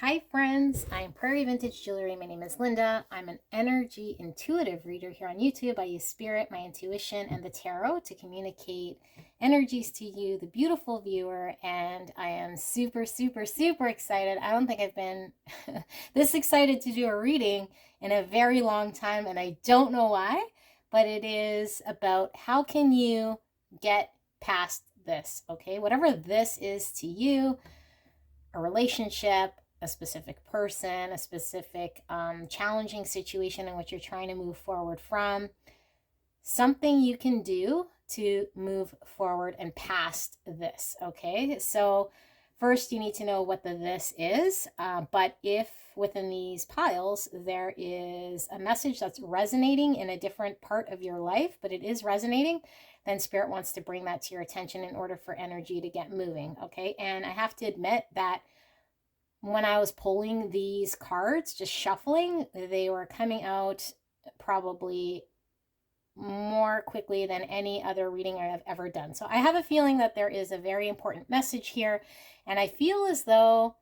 Hi friends, I'm Prairie Vintage Jewelry. My name is Linda. I'm an energy intuitive reader here on YouTube. I use spirit, my intuition, and the tarot to communicate energies to you, the beautiful viewer, and I am super, super, super excited. I don't think I've been this excited to do a reading in a very long time, and I don't know why, but it is about how can you get past this, okay? Whatever this is to you, a relationship, a specific person, a specific challenging situation in which you're trying to move forward from, something you can do to move forward and past this. Okay, so first you need to know what the this is, but if within these piles there is a message that's resonating in a different part of your life, but it is resonating, then spirit wants to bring that to your attention in order for energy to get moving. Okay, and I have to admit that when I was pulling these cards, just shuffling, they were coming out probably more quickly than any other reading I have ever done. So I have a feeling that there is a very important message here, and I feel as though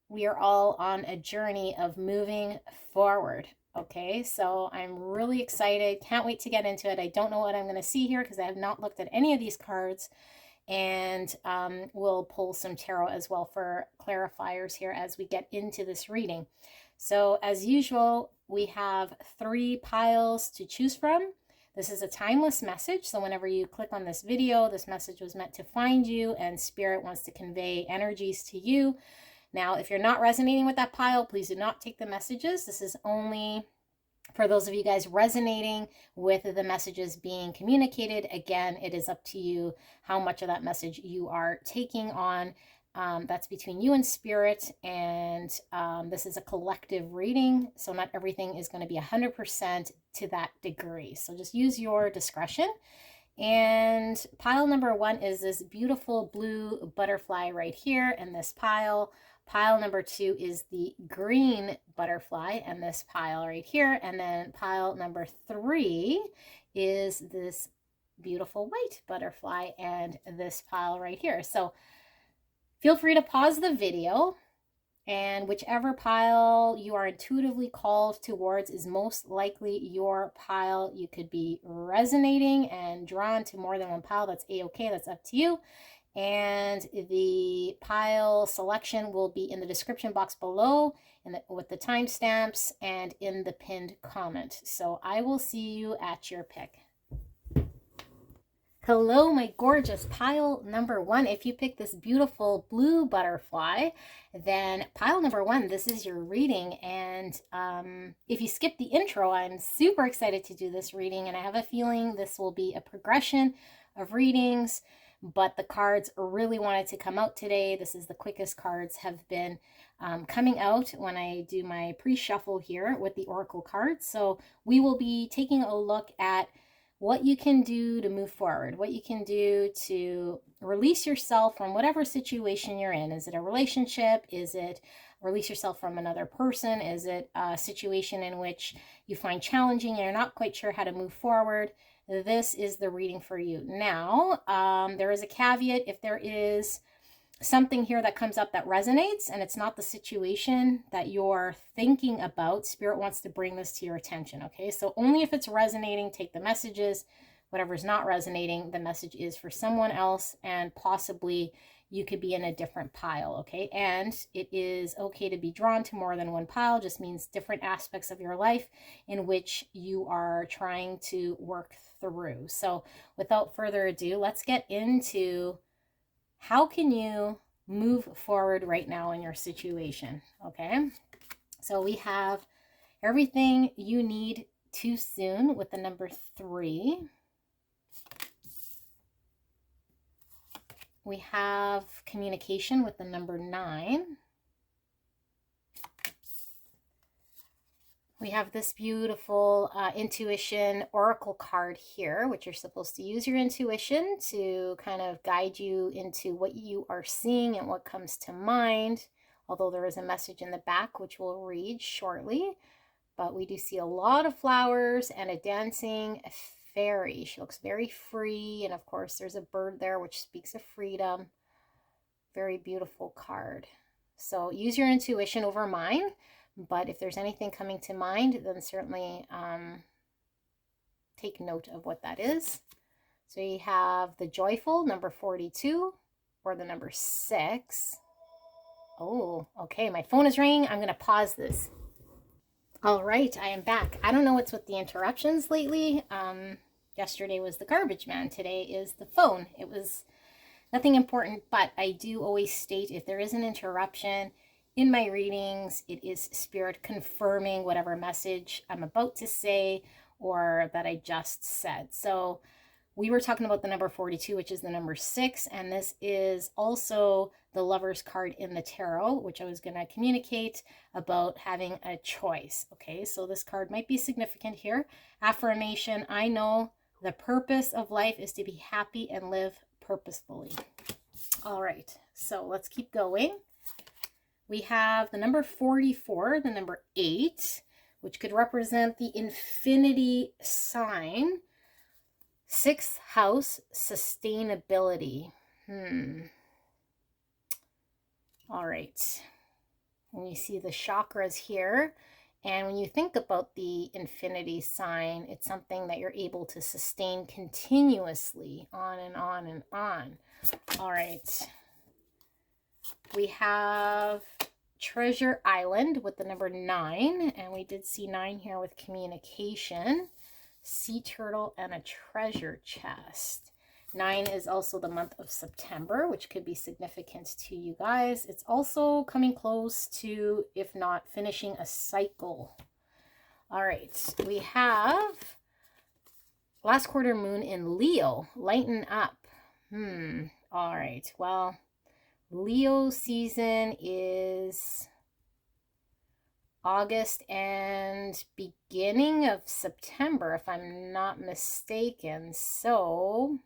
we are all on a journey of moving forward. Okay, so I'm really excited. Can't wait to get into it. I don't know what I'm going to see here because I have not looked at any of these cards, and we'll pull some tarot as well for clarifiers here as we get into this reading. So as usual, we have 3 piles to choose from. This is a timeless message, so whenever you click on this video, this message was meant to find you, and spirit wants to convey energies to you. Now, if you're not resonating with that pile, please do not take the messages. This is only for those of you guys resonating with the messages being communicated. Again, it is up to you how much of that message you are taking on. That's between you and spirit, and this is a collective reading, so not everything is going to be 100% to that degree. So just use your discretion. And pile number 1 is this beautiful blue butterfly right here in this pile. Pile number 2 is the green butterfly in this pile right here. And then pile number 3 is this beautiful white butterfly and this pile right here. So feel free to pause the video, and whichever pile you are intuitively called towards is most likely your pile. You could be resonating and drawn to more than one pile. That's a-okay. That's up to you. And the pile selection will be in the description box below with the timestamps and in the pinned comment. So I will see you at your pick. Hello, my gorgeous pile number 1. If you pick this beautiful blue butterfly, then pile number 1, this is your reading. And if you skip the intro, I'm super excited to do this reading, and I have a feeling this will be a progression of readings, but the cards really wanted to come out today. This is the quickest cards have been coming out when I do my pre-shuffle here with the oracle cards. So we will be taking a look at what you can do to move forward, what you can do to release yourself from whatever situation you're in. Is it a relationship? Is it release yourself from another person? Is it a situation in which you find challenging and you're not quite sure how to move forward? This is the reading for you. Now, there is a caveat. If there is something here that comes up that resonates and it's not the situation that you're thinking about, spirit wants to bring this to your attention. Okay, so only if it's resonating, take the messages. Whatever's not resonating, the message is for someone else, and possibly you could be in a different pile. Okay, and it is okay to be drawn to more than one pile. Just means different aspects of your life in which you are trying to work through. So without further ado, let's get into how can you move forward right now in your situation. Okay, so we have everything you need too soon with the number 3. We have communication with the number 9. We have this beautiful intuition oracle card here, which you're supposed to use your intuition to kind of guide you into what you are seeing and what comes to mind. Although there is a message in the back, which we'll read shortly. But we do see a lot of flowers and a dancing fairy. She looks very free. And of course, there's a bird there, which speaks of freedom. Very beautiful card. So use your intuition over mine. But if there's anything coming to mind, then certainly take note of what that is. So you have the joyful, number 42, or the number 6. Oh, okay. My phone is ringing. I'm going to pause this. All right, I am back. I don't know what's with the interruptions lately. Yesterday was the garbage man. Today is the phone. It was nothing important, but I do always state if there is an interruption in my readings, it is spirit confirming whatever message I'm about to say or that I just said. So we were talking about the number 42, which is the number 6, and this is also the Lover's card in the tarot, which I was going to communicate about having a choice. Okay, so this card might be significant here. Affirmation: I know the purpose of life is to be happy and live purposefully. All right, so let's keep going. We have the number 44, the number 8, which could represent the infinity sign. 6th house, sustainability. All right. And you see the chakras here. And when you think about the infinity sign, it's something that you're able to sustain continuously on and on and on. All right. We have Treasure Island with the number 9. And we did see 9 here with communication. Sea turtle and a treasure chest. 9 is also the month of September, which could be significant to you guys. It's also coming close to, if not finishing, a cycle. All right, we have last quarter moon in Leo. Lighten up. All right, well, Leo season is August and beginning of September, if I'm not mistaken. So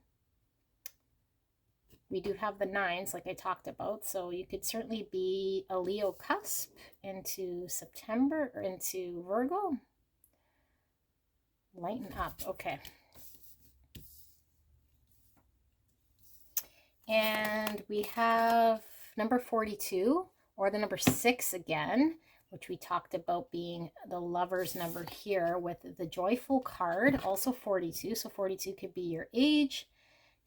we do have the 9s like I talked about. So you could certainly be a Leo cusp into September or into Virgo. Lighten up. Okay. And we have number 42 or the number 6 again, which we talked about being the Lover's number here with the joyful card, also 42. So 42 could be your age,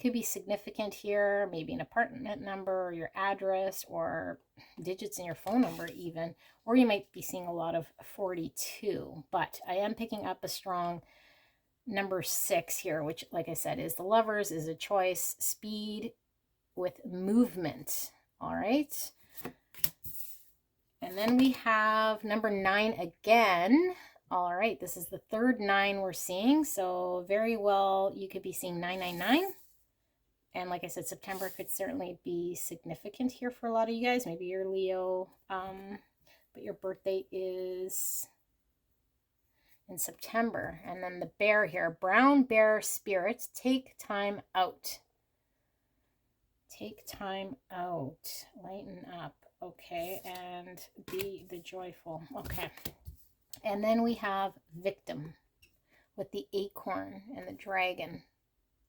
could be significant here, maybe an apartment number, or your address, or digits in your phone number even, or you might be seeing a lot of 42. But I am picking up a strong number 6 here, which, like I said, is the Lovers, is a choice, speed with movement. All right. And then we have number 9 again. All right, this is the third 9 we're seeing. So very well, you could be seeing 999. And like I said, September could certainly be significant here for a lot of you guys. Maybe you're Leo, but your birthday is in September. And then the bear here, brown bear spirit, take time out. Take time out. Lighten up. Okay, and be the joyful. Okay. And then we have victim with the acorn and the dragon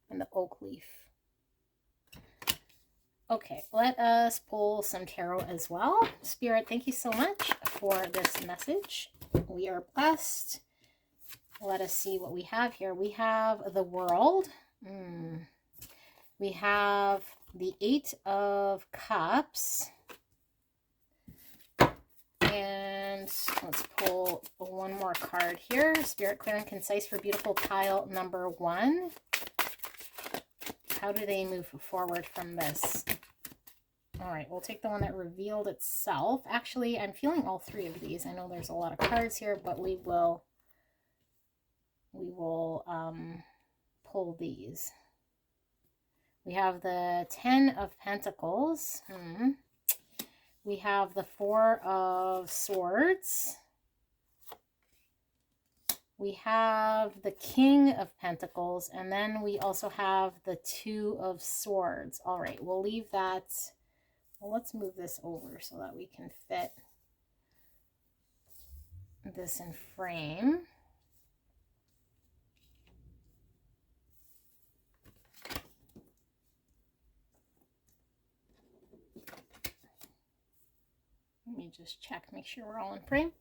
and the oak leaf. Okay, let us pull some tarot as well. Spirit, thank you so much for this message. We are blessed. Let us see what we have here. We have the World. We have the 8 of Cups. And let's pull one more card here. Spirit, clear and concise for beautiful pile number 1. How do they move forward from this? All right, we'll take the one that revealed itself. Actually, I'm feeling all 3 of these. I know there's a lot of cards here, but we will pull these. We have the 10 of Pentacles. We have the 4 of Swords. We have the King of Pentacles. And then we also have the 2 of Swords. All right, we'll leave that. Well, let's move this over so that we can fit this in frame. just check, make sure we're all in frame.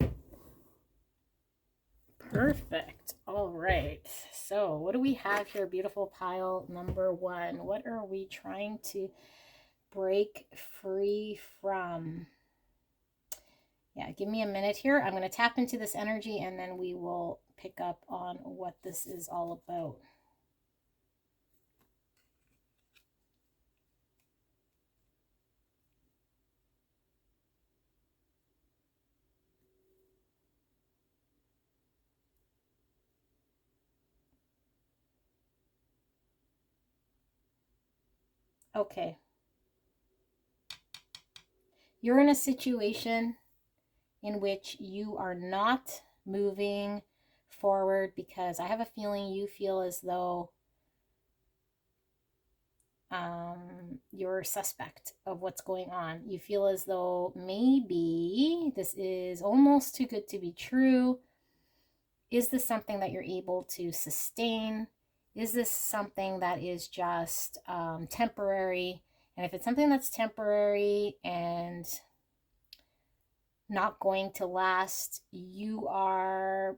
Perfect. All right. So what do we have here? Beautiful pile number 1. What are we trying to break free from? Yeah, give me a minute here. I'm going to tap into this energy and then we will pick up on what this is all about. Okay. You're in a situation in which you are not moving forward because I have a feeling you feel as though you're suspect of what's going on. You feel as though maybe this is almost too good to be true. Is this something that you're able to sustain? Is this something that is just temporary? And if it's something that's temporary and not going to last, you are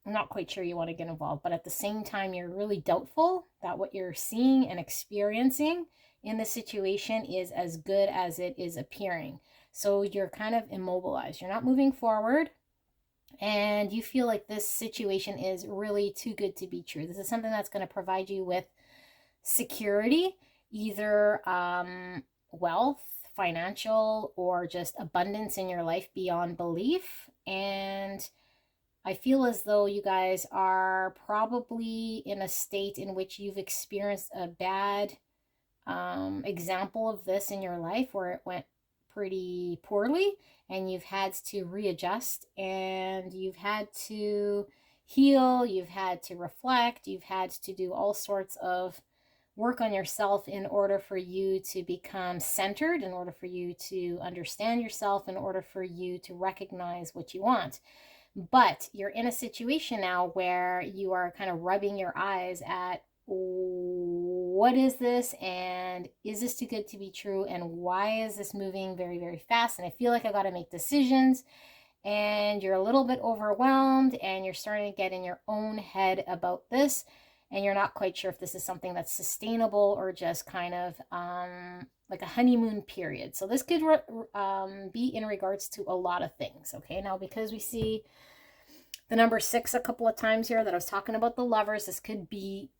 not quite sure you want to get involved. But at the same time, you're really doubtful that what you're seeing and experiencing in the situation is as good as it is appearing. So you're kind of immobilized. You're not moving forward. And you feel like this situation is really too good to be true. This is something that's going to provide you with security, either wealth, financial, or just abundance in your life beyond belief. And I feel as though you guys are probably in a state in which you've experienced a bad example of this in your life where it went pretty poorly and you've had to readjust and you've had to heal, you've had to reflect, you've had to do all sorts of work on yourself in order for you to become centered, in order for you to understand yourself, in order for you to recognize what you want. But you're in a situation now where you are kind of rubbing your eyes at what is this and is this too good to be true and why is this moving very, very fast? And I feel like I got to make decisions, and you're a little bit overwhelmed and you're starting to get in your own head about this, and you're not quite sure if this is something that's sustainable or just kind of like a honeymoon period. So this could be in regards to a lot of things. Okay, now because we see the number 6 a couple of times here that I was talking about the Lovers, this could be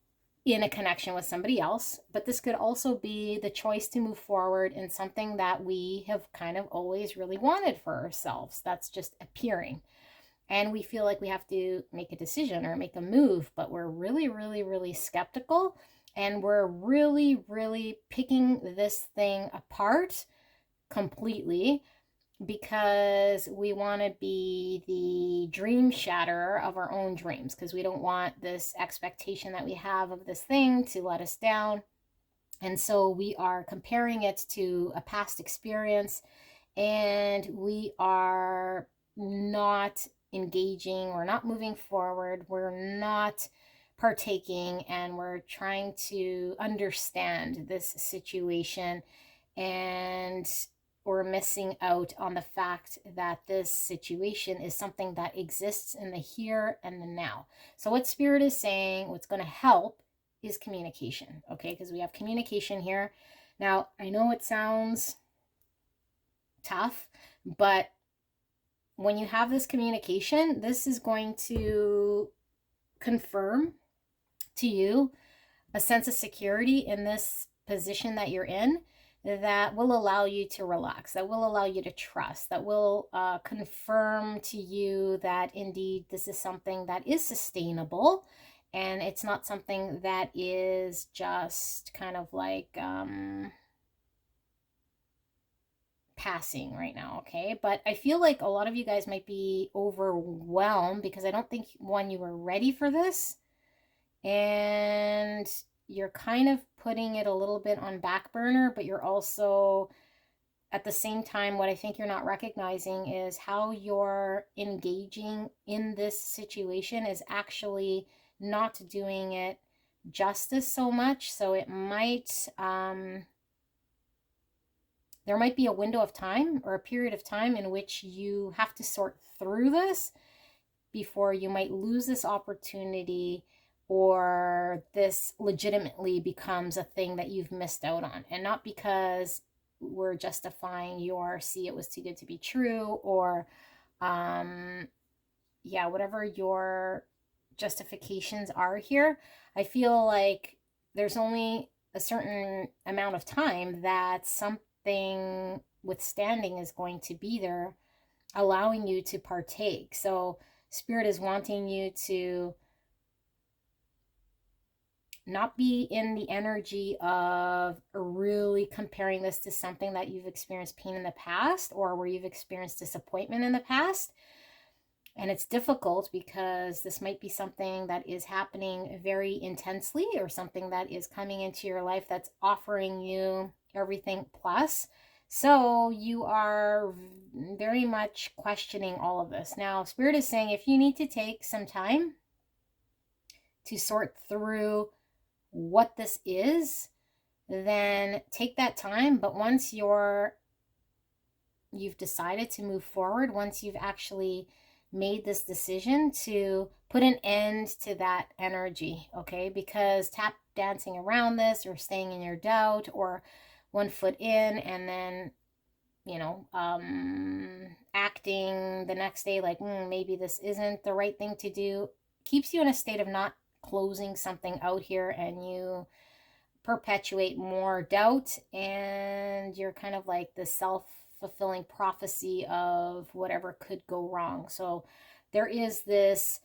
in a connection with somebody else, but this could also be the choice to move forward in something that we have kind of always really wanted for ourselves. That's just appearing. And we feel like we have to make a decision or make a move, but we're really, really, really skeptical. And we're really, really picking this thing apart completely because we want to be the dream shatterer of our own dreams, because we don't want this expectation that we have of this thing to let us down. And so we are comparing it to a past experience, and we are not engaging, we're not moving forward, we're not partaking, and we're trying to understand this situation, and we're missing out on the fact that this situation is something that exists in the here and the now. So what Spirit is saying, what's going to help is communication, okay? Because we have communication here. Now, I know it sounds tough, but when you have this communication, this is going to confirm to you a sense of security in this position that you're in, that will allow you to relax, that will allow you to trust, that will confirm to you that indeed this is something that is sustainable, and it's not something that is just kind of like passing right now, okay? But I feel like a lot of you guys might be overwhelmed because I don't think, one, you were ready for this, and you're kind of putting it a little bit on back burner, but you're also at the same time, what I think you're not recognizing is how you're engaging in this situation is actually not doing it justice so much. So it might there might be a window of time or a period of time in which you have to sort through this before you might lose this opportunity, or this legitimately becomes a thing that you've missed out on. And not because we're justifying your see it was too good to be true, or yeah, whatever your justifications are here. I feel like there's only a certain amount of time that something withstanding is going to be there, allowing you to partake. So Spirit is wanting you to not be in the energy of really comparing this to something that you've experienced pain in the past, or where you've experienced disappointment in the past. And it's difficult because this might be something that is happening very intensely, or something that is coming into your life that's offering you everything plus. So you are very much questioning all of this. Now, Spirit is saying if you need to take some time to sort through what this is, then take that time. But once you've decided to move forward, once you've actually made this decision to put an end to that energy, okay? Because tap dancing around this, or staying in your doubt, or one foot in and then, acting the next day like maybe this isn't the right thing to do, keeps you in a state of not closing something out here, and you perpetuate more doubt, and you're kind of like the self-fulfilling prophecy of whatever could go wrong. So there is this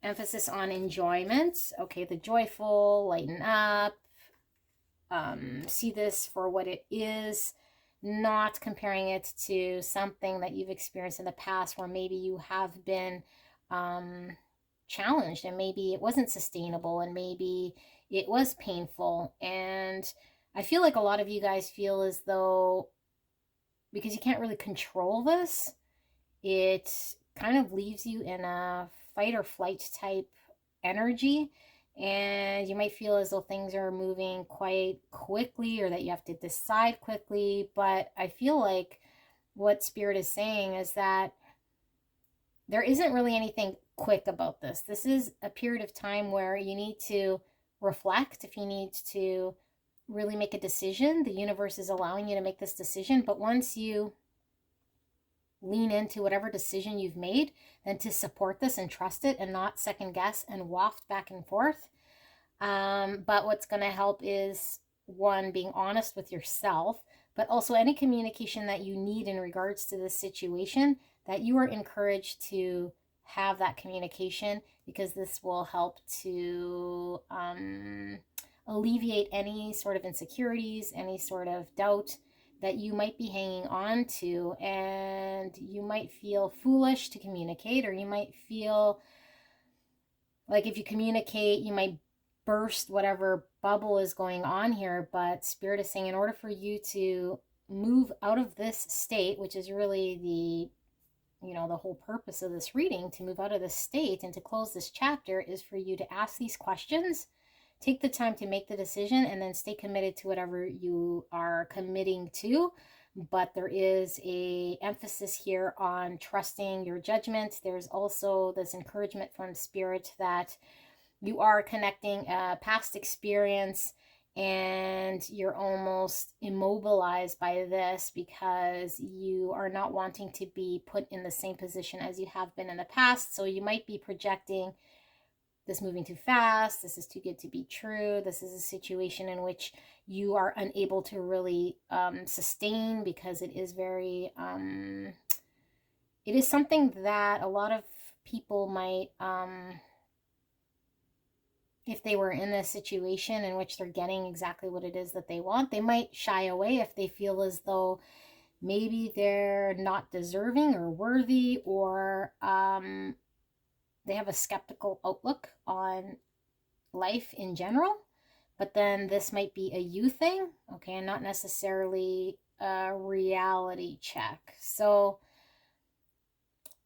emphasis on enjoyment, okay? The joyful, lighten up, see this for what it is, not comparing it to something that you've experienced in the past, where maybe you have been challenged, and maybe it wasn't sustainable, and maybe it was painful. And I feel like a lot of you guys feel as though, because you can't really control this, it kind of leaves you in a fight or flight type energy. And you might feel as though things are moving quite quickly, or that you have to decide quickly. But I feel like what Spirit is saying is that there isn't really anything quick about this. This is a period of time where you need to reflect. If you need to really make a decision, the universe is allowing you to make this decision. But once you lean into whatever decision you've made, then to support this and trust it, and not second guess and waft back and forth. But what's going to help is, one, being honest with yourself, but also any communication that you need in regards to this situation, that you are encouraged to have that communication, because this will help to alleviate any sort of insecurities, any sort of doubt that you might be hanging on to. And you might feel foolish to communicate, or you might feel like if you communicate, you might burst whatever bubble is going on here. But Spirit is saying, in order for you to move out of this state, which is really the whole purpose of this reading, to move out of this state and to close this chapter, is for you to ask these questions, take the time to make the decision, and then stay committed to whatever you are committing to. But there is a emphasis here on trusting your judgment. There's also this encouragement from Spirit that you are connecting a past experience, and you're almost immobilized by this because you are not wanting to be put in the same position as you have been in the past. So you might be projecting, this moving too fast, this is too good to be true, this is a situation in which you are unable to really sustain, because it is very it is something that a lot of people might if they were in a situation in which they're getting exactly what it is that they want, they might shy away if they feel as though maybe they're not deserving or worthy, or they have a skeptical outlook on life in general. But then this might be a you thing, okay, and not necessarily a reality check. So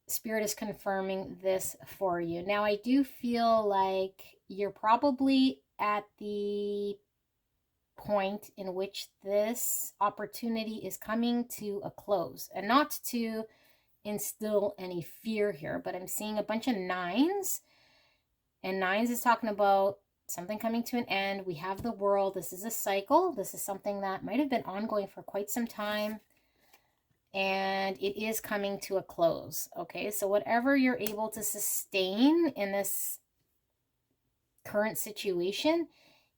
Spirit is confirming this for you. Now, I do feel like you're probably at the point in which this opportunity is coming to a close. And not to instill any fear here, but I'm seeing a bunch of nines, and nines is talking about something coming to an end. We have the world. This is a cycle. This is something that might have been ongoing for quite some time, and it is coming to a close. Okay, so whatever you're able to sustain in this current situation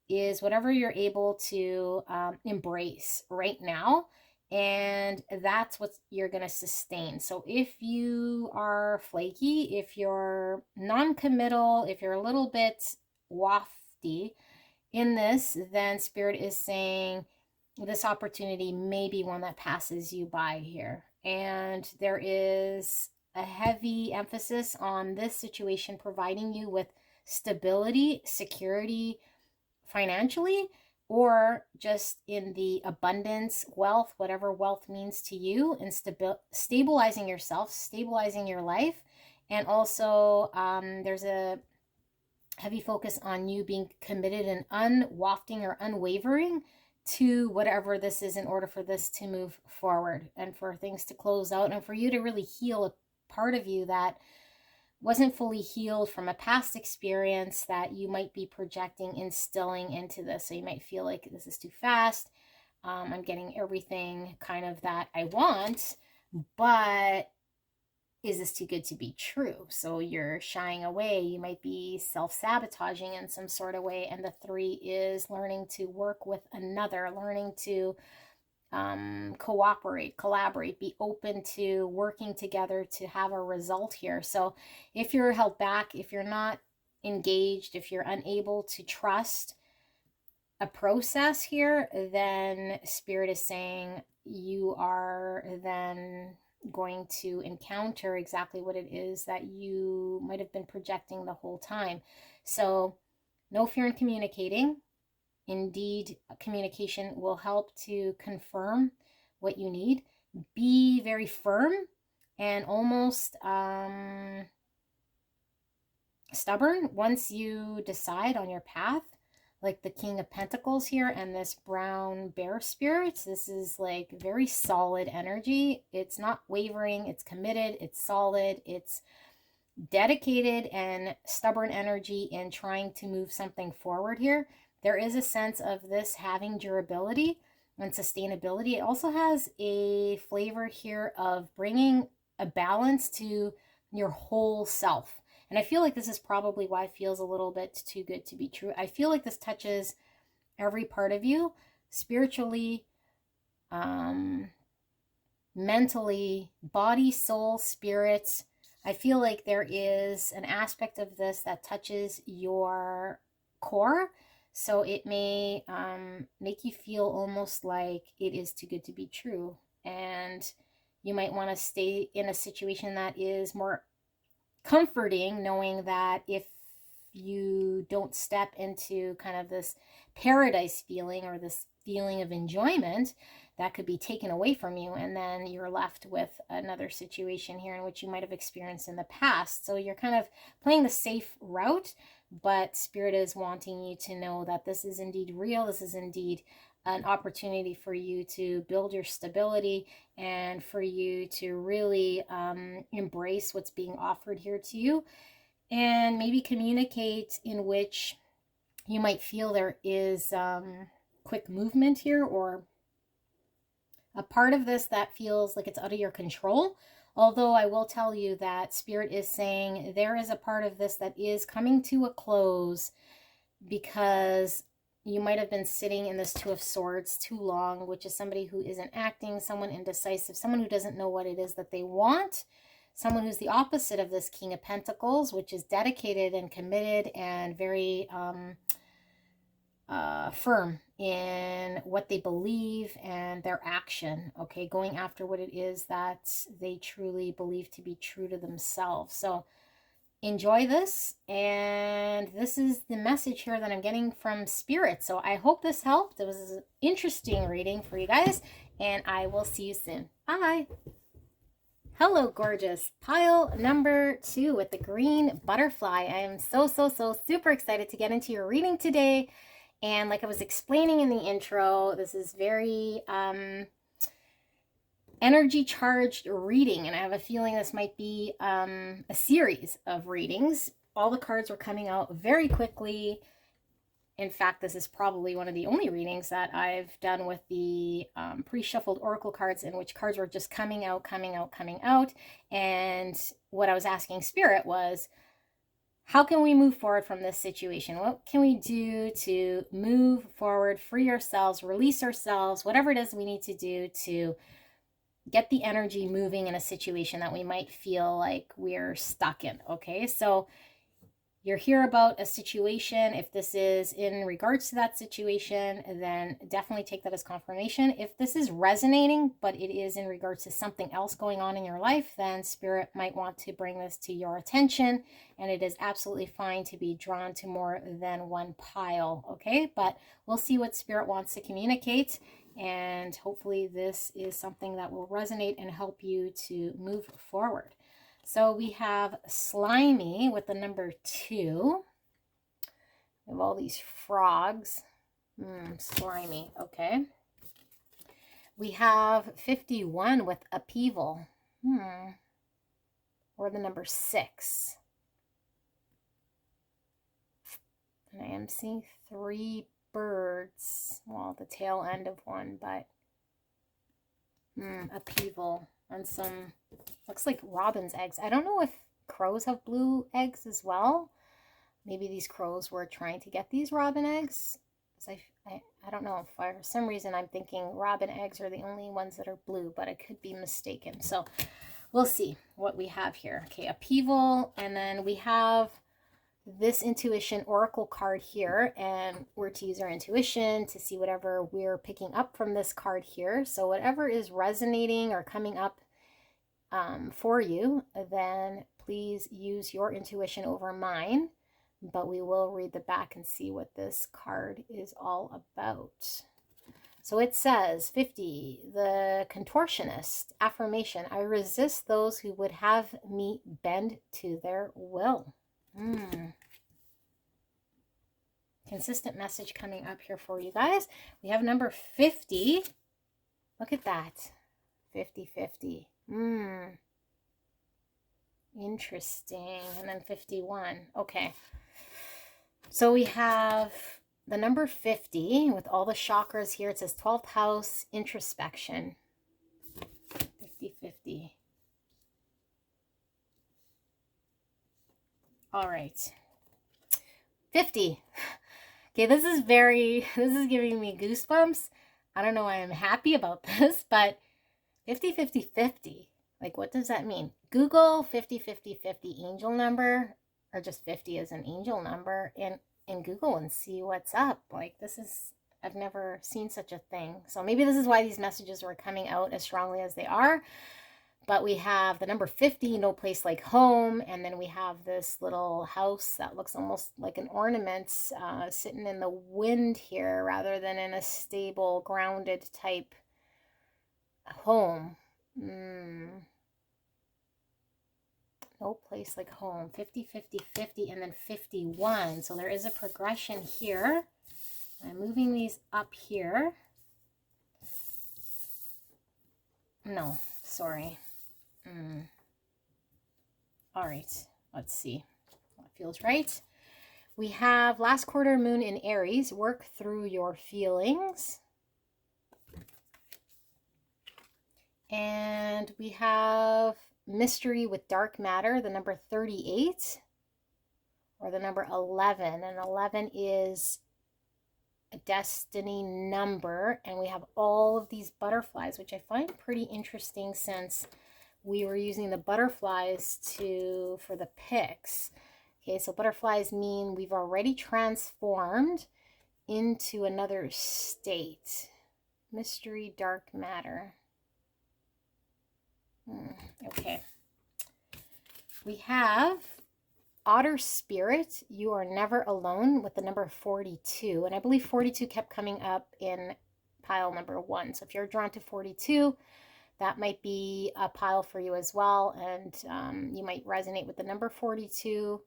is whatever you're able to embrace right now, and that's what you're going to sustain. So if you are flaky, if you're non-committal, if you're a little bit wafty in this, then Spirit is saying this opportunity may be one that passes you by here. And there is a heavy emphasis on this situation providing you with stability, security, financially, or just in the abundance, wealth, whatever wealth means to you, and stabilizing yourself, stabilizing your life. And also there's a heavy focus on you being committed and unwafting or unwavering to whatever this is in order for this to move forward and for things to close out and for you to really heal a part of you that wasn't fully healed from a past experience that you might be projecting, instilling into this. So you might feel like this is too fast. I'm getting everything kind of that I want, but is this too good to be true? So you're shying away. You might be self-sabotaging in some sort of way. And the 3 is learning to work with another, learning to cooperate, collaborate, be open to working together to have a result here. So if you're held back, if you're not engaged, if you're unable to trust a process here, then Spirit is saying you are then going to encounter exactly what it is that you might have been projecting the whole time. So no fear in communicating. Indeed, communication will help to confirm what you need. Be very firm and almost stubborn once you decide on your path, like the King of Pentacles here and this brown bear spirit. This is like very solid energy. It's not wavering, it's committed, it's solid, it's dedicated and stubborn energy in trying to move something forward here. There is a sense of this having durability and sustainability. It also has a flavor here of bringing a balance to your whole self. And I feel like this is probably why it feels a little bit too good to be true. I feel like this touches every part of you, spiritually, mentally, body, soul, spirit. I feel like there is an aspect of this that touches your core. So it may make you feel almost like it is too good to be true. And you might want to stay in a situation that is more comforting, knowing that if you don't step into kind of this paradise feeling or this feeling of enjoyment, that could be taken away from you, and then you're left with another situation here in which you might have experienced in the past. So you're kind of playing the safe route, but Spirit is wanting you to know that this is indeed real. This is indeed an opportunity for you to build your stability and for you to really embrace what's being offered here to you, and maybe communicate in which you might feel there is quick movement here, or a part of this that feels like it's out of your control. Although I will tell you that Spirit is saying there is a part of this that is coming to a close, because you might have been sitting in this 2 of Swords too long, which is somebody who isn't acting, someone indecisive, someone who doesn't know what it is that they want, someone who's the opposite of this King of Pentacles, which is dedicated and committed and very firm in what they believe and their action, okay, going after what it is that they truly believe to be true to themselves. So enjoy this, and this is the message here that I'm getting from Spirit. So I hope this helped. It was an interesting reading for you guys, and I will see you soon. Bye. Hello, gorgeous. Pile number 2 with the green butterfly. I am so super excited to get into your reading today. And like I was explaining in the intro, this is very energy charged reading, and I have a feeling this might be a series of readings. All the cards were coming out very quickly. In fact, this is probably one of the only readings that I've done with the pre-shuffled oracle cards, in which cards were just coming out. And what I was asking Spirit was, how can we move forward from this situation? What can we do to move forward, free ourselves, release ourselves, whatever it is we need to do to get the energy moving in a situation that we might feel like we're stuck in, okay? So you're here about a situation. If this is in regards to that situation, then definitely take that as confirmation. If this is resonating, but it is in regards to something else going on in your life, then Spirit might want to bring this to your attention, and it is absolutely fine to be drawn to more than one pile, okay? But we'll see what Spirit wants to communicate, and hopefully this is something that will resonate and help you to move forward. So we have slimy with the number 2. We have all these frogs. Slimy, okay. We have 51 with upheaval. Or the number 6. And I am seeing 3 birds. Well, the tail end of one, but upheaval. And some, looks like robin's eggs. I don't know if crows have blue eggs as well. Maybe these crows were trying to get these robin eggs. I don't know. If for some reason I'm thinking robin eggs are the only ones that are blue, but I could be mistaken. So we'll see what we have here. Okay, upheaval. And then we have this intuition oracle card here, and we're to use our intuition to see whatever we're picking up from this card here. So whatever is resonating or coming up for you, then please use your intuition over mine, but we will read the back and see what this card is all about. So it says 50, the contortionist, affirmation: I resist those who would have me bend to their will. Consistent message coming up here for you guys. We have number 50. Look at that. 50-50. Interesting. And then 51. Okay. So we have the number 50 with all the chakras here. It says 12th house, introspection. 50-50. All right. 50. Okay, this is giving me goosebumps. I don't know why I'm happy about this, but 50-50-50. Like, what does that mean? Google 50-50-50 angel number, or just 50 as an angel number, and Google and see what's up. Like, I've never seen such a thing. So maybe this is why these messages were coming out as strongly as they are. But we have the number 50, no place like home. And then we have this little house that looks almost like an ornament sitting in the wind here rather than in a stable, grounded type home. No place like home. 50-50-50 and then 51. So there is a progression here. I'm moving these up here. No, sorry. All right, let's see. That feels right. We have last quarter moon in Aries. Work through your feelings. And we have mystery with dark matter, the number 38 or the number 11. And 11 is a destiny number. And we have all of these butterflies, which I find pretty interesting since we were using the butterflies for the picks. Okay, so butterflies mean we've already transformed into another state. Mystery, dark matter. Okay. We have Otter Spirit, you are never alone, with the number 42. And I believe 42 kept coming up in pile number 1. So if you're drawn to 42, that might be a pile for you as well. And you might resonate with the number 42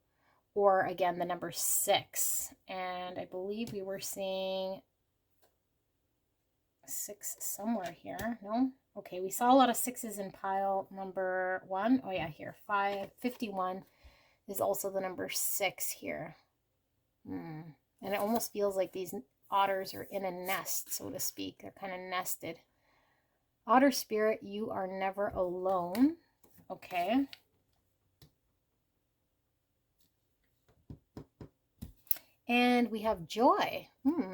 or again, the number 6. And I believe we were seeing 6 somewhere here. No? Okay, we saw a lot of 6s in pile number 1. Oh yeah, here. 51 is also the number 6 here. And it almost feels like these otters are in a nest, so to speak. They're kind of nested. Otter spirit, you are never alone. Okay. And we have joy.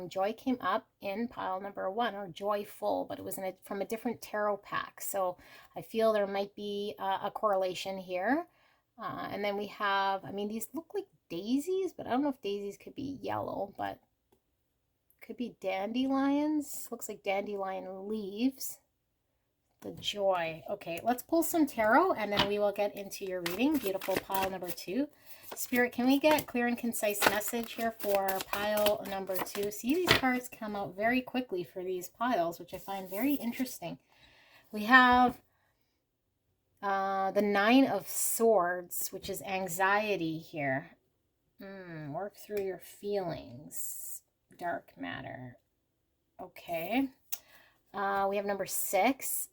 Joy came up in pile number 1, or joyful, but it was from a different tarot pack. So I feel there might be a correlation here. And then we have, I mean, these look like daisies, but I don't know if daisies could be yellow, but could be dandelions. Looks like dandelion leaves. The joy. Okay, let's pull some tarot and then we will get into your reading. Beautiful pile number 2. Spirit, can we get clear and concise message here for pile number 2? See, these cards come out very quickly for these piles, which I find very interesting. We have the 9 of Swords, which is anxiety here. Work through your feelings. Dark matter. Okay. We have number 6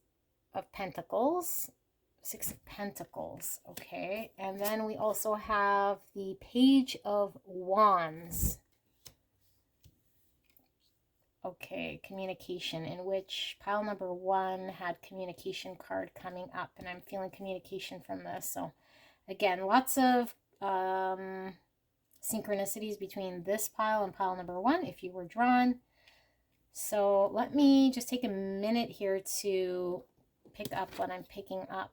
of Pentacles. 6 of Pentacles. Okay. And then we also have the Page of Wands. Okay, communication, in which pile number 1 had communication card coming up, and I'm feeling communication from this. So again, lots of synchronicities between this pile and pile number 1 if you were drawn. So let me just take a minute here to pick up what I'm picking up.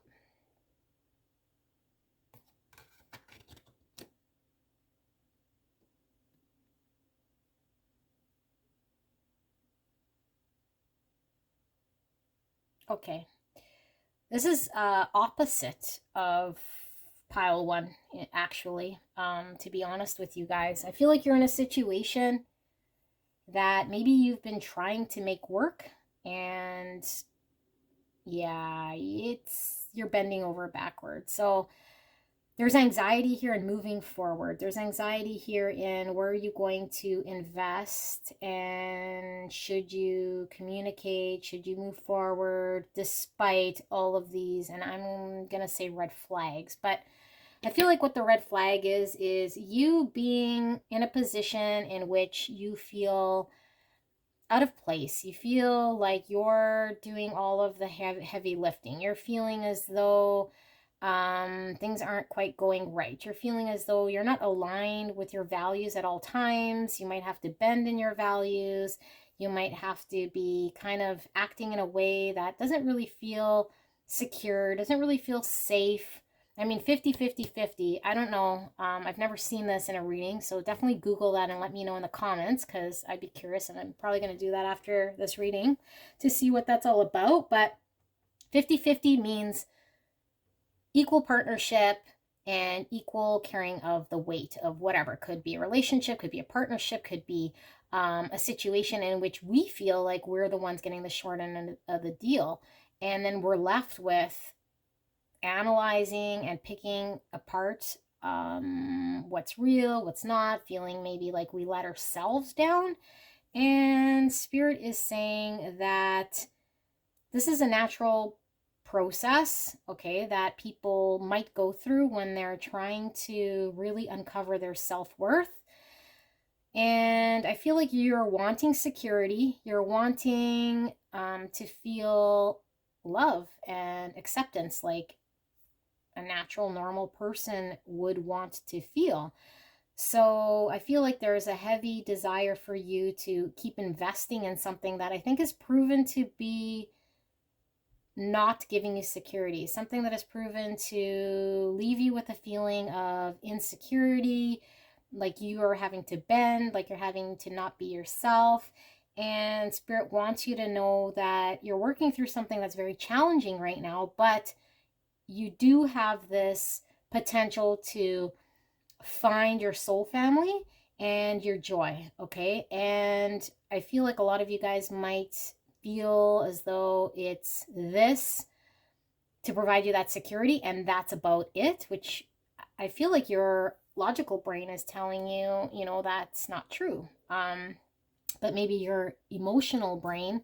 Okay, this is opposite of pile 1, actually, to be honest with you guys. I feel like you're in a situation that maybe you've been trying to make work, and yeah, you're bending over backwards. So there's anxiety here in moving forward. There's anxiety here in where are you going to invest, and should you communicate, should you move forward despite all of these, and I'm going to say red flags, but I feel like what the red flag is you being in a position in which you feel out of place. You feel like you're doing all of the heavy lifting. You're feeling as though things aren't quite going right. You're feeling as though you're not aligned with your values at all times. You might have to bend in your values. You might have to be kind of acting in a way that doesn't really feel secure, doesn't really feel safe. I mean, 50-50-50. I don't know. I've never seen this in a reading, so definitely Google that and let me know in the comments, because I'd be curious, and I'm probably going to do that after this reading to see what that's all about. But 50-50 means equal partnership and equal carrying of the weight of whatever. Could be a relationship, could be a partnership, could be a situation in which we feel like we're the ones getting the short end of the deal, and then we're left with analyzing and picking apart what's real, what's not, feeling maybe like we let ourselves down. And Spirit is saying that this is a natural process, okay, that people might go through when they're trying to really uncover their self-worth. And I feel like you're wanting security, you're wanting to feel love and acceptance like a natural, normal person would want to feel. So I feel like there's a heavy desire for you to keep investing in something that I think is proven to be not giving you security, something that is proven to leave you with a feeling of insecurity, like you are having to bend, like you're having to not be yourself. And Spirit wants you to know that you're working through something that's very challenging right now, but you do have this potential to find your soul family and your joy, okay? And I feel like a lot of you guys might feel as though it's this to provide you that security, and that's about it, which I feel like you're logical brain is telling you, you know, that's not true. But maybe your emotional brain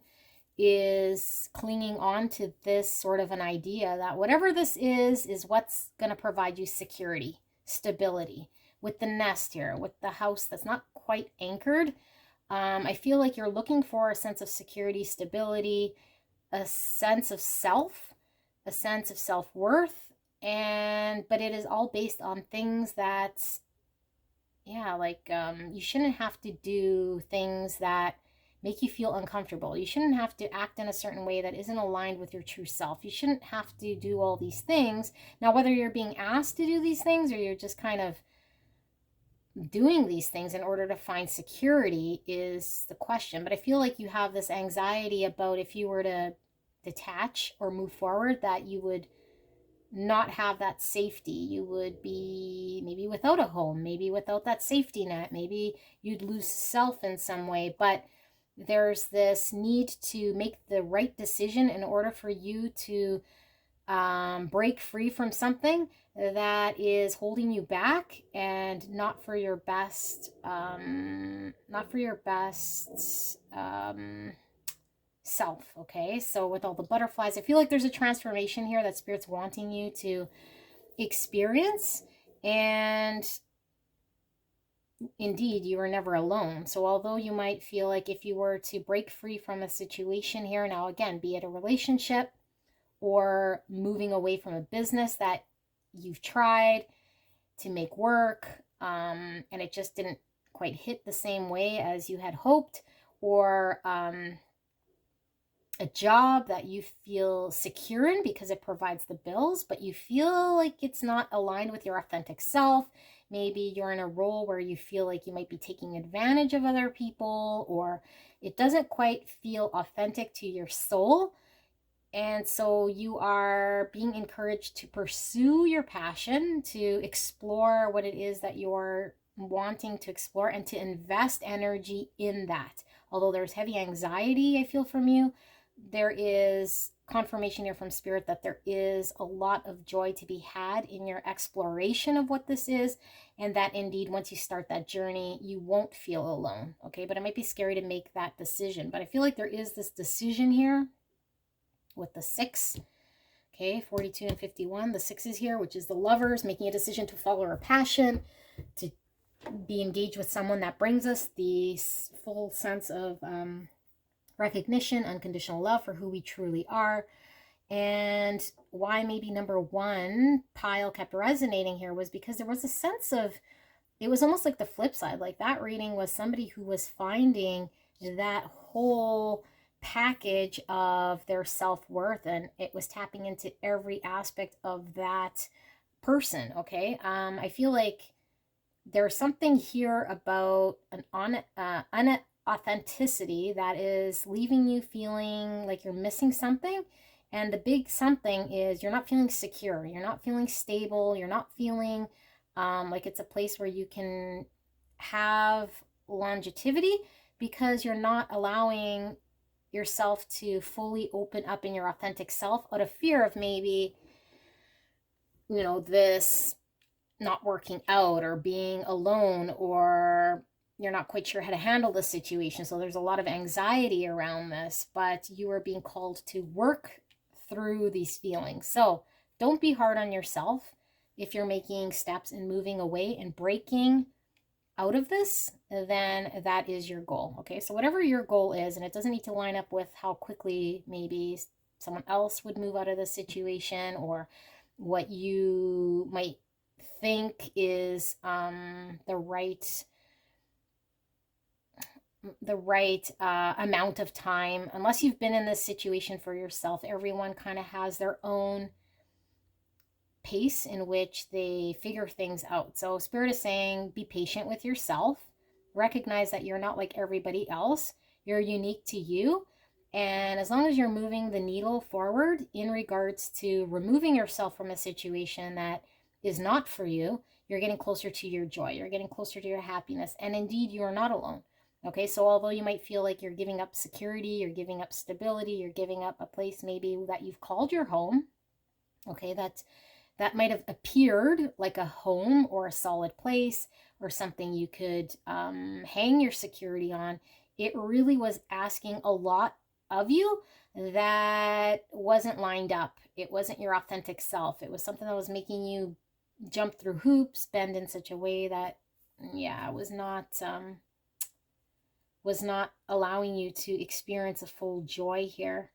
is clinging on to this sort of an idea that whatever this is what's going to provide you security, stability. With the nest here, with the house that's not quite anchored, I feel like you're looking for a sense of security, stability, a sense of self, a sense of self-worth, but it is all based on things that, yeah, like you shouldn't have to do things that make you feel uncomfortable. You shouldn't have to act in a certain way that isn't aligned with your true self. You shouldn't have to do all these things. Now, whether you're being asked to do these things or you're just kind of doing these things in order to find security is the question. But I feel like you have this anxiety about if you were to detach or move forward, that you would not have that safety. You would be maybe without a home, maybe without that safety net, maybe you'd lose self in some way. But there's this need to make the right decision in order for you to break free from something that is holding you back and not for your best, self. Okay, so with all the butterflies, I feel like there's a transformation here that Spirit's wanting you to experience. And indeed, you are never alone. So although you might feel like if you were to break free from a situation here, now again, be it a relationship or moving away from a business that you've tried to make work, and it just didn't quite hit the same way as you had hoped, or a job that you feel secure in because it provides the bills, but you feel like it's not aligned with your authentic self. Maybe you're in a role where you feel like you might be taking advantage of other people, or it doesn't quite feel authentic to your soul. And so you are being encouraged to pursue your passion, to explore what it is that you're wanting to explore, and to invest energy in that. Although there's heavy anxiety, I feel, from you, there is confirmation here from Spirit that there is a lot of joy to be had in your exploration of what this is, and that indeed once you start that journey you won't feel alone. Okay, but it might be scary to make that decision, but I feel like there is this decision here with the 6. Okay, 42 and 51, the 6 is here, which is the Lovers, making a decision to follow our passion, to be engaged with someone that brings us the full sense of recognition, unconditional love for who we truly are. And why maybe number 1 pile kept resonating here was because there was a sense of, it was almost like the flip side. Like that reading was somebody who was finding that whole package of their self-worth, and it was tapping into every aspect of that person. Okay, I feel like there's something here about an unauthenticity that is leaving you feeling like you're missing something. And the big something is you're not feeling secure, you're not feeling stable, you're not feeling like it's a place where you can have longevity, because you're not allowing yourself to fully open up in your authentic self out of fear of maybe, you know, this not working out or being alone, or you're not quite sure how to handle the situation. So there's a lot of anxiety around this, but you are being called to work through these feelings. So don't be hard on yourself if you're making steps and moving away and breaking out of this, then that is your goal. Okay, so whatever your goal is, and it doesn't need to line up with how quickly maybe someone else would move out of the situation, or what you might think is the right amount of time. Unless you've been in this situation for yourself, everyone kind of has their own pace in which they figure things out. So Spirit is saying, be patient with yourself. Recognize that you're not like everybody else. You're unique to you. And as long as you're moving the needle forward in regards to removing yourself from a situation that is not for you, you're getting closer to your joy. You're getting closer to your happiness. And indeed, you are not alone. Okay, so although you might feel like you're giving up security, you're giving up stability, you're giving up a place maybe that you've called your home, okay, that might have appeared like a home or a solid place or something you could hang your security on, it really was asking a lot of you that wasn't lined up. It wasn't your authentic self. It was something that was making you jump through hoops, bend in such a way that, yeah, was not allowing you to experience a full joy here.